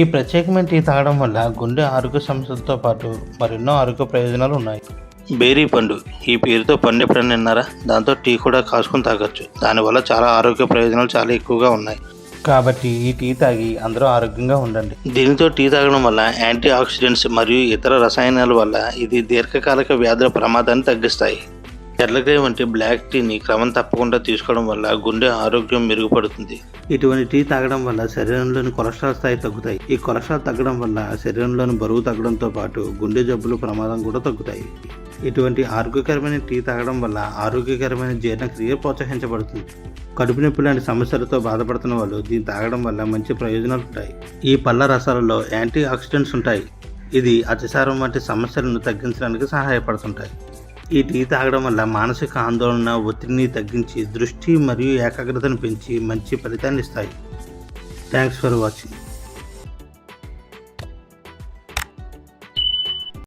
ఈ ప్రత్యేకమైన టీ తాగడం వల్ల గుండె ఆరోగ్య సమస్యలతో పాటు మరెన్నో ఆరోగ్య ప్రయోజనాలు ఉన్నాయి. బేరీ పండు ఈ పేరుతో పండు ఎప్పుడైనా విన్నారా? దాంతో టీ కూడా కాసుకొని తాగొచ్చు. దానివల్ల చాలా ఆరోగ్య ప్రయోజనాలు చాలా ఎక్కువగా ఉన్నాయి. కాబట్టి ఈ టీ తాగి అందరూ ఆరోగ్యంగా ఉండండి. దీనితో టీ తాగడం వల్ల యాంటీ ఆక్సిడెంట్స్ మరియు ఇతర రసాయనాల వల్ల ఇది దీర్ఘకాలిక వ్యాధుల ప్రమాదాన్ని తగ్గిస్తాయి. ఎర్రగ్రే వంటి బ్లాక్ టీని క్రమం తప్పకుండా తీసుకోవడం వల్ల గుండె ఆరోగ్యం మెరుగుపడుతుంది. ఇటువంటి టీ తాగడం వల్ల శరీరంలోని కొలెస్ట్రాల్ స్థాయి తగ్గుతాయి. ఈ కొలెస్ట్రాల్ తగ్గడం వల్ల శరీరంలోని బరువు తగ్గడంతో పాటు గుండె జబ్బుల ప్రమాదం కూడా తగ్గుతాయి. ఇటువంటి ఆరోగ్యకరమైన టీ తాగడం వల్ల ఆరోగ్యకరమైన జీర్ణక్రియ ప్రోత్సహించబడుతుంది. కడుపు నొప్పి లాంటి సమస్యలతో బాధపడుతున్న వాళ్ళు దీన్ని తాగడం వల్ల మంచి ప్రయోజనాలు ఉంటాయి. ఈ పళ్ళ రసాలలో యాంటీ ఆక్సిడెంట్స్ ఉంటాయి. ఇది అతిసారం వంటి సమస్యలను తగ్గించడానికి సహాయపడుతుంటాయి. ఈ టీ తాగడం వల్ల మానసిక ఆందోళన, ఒత్తిడిని తగ్గించి దృష్టి మరియు ఏకాగ్రతను పెంచి మంచి ఫలితాన్ని ఇస్తాయి. Thanks for watching.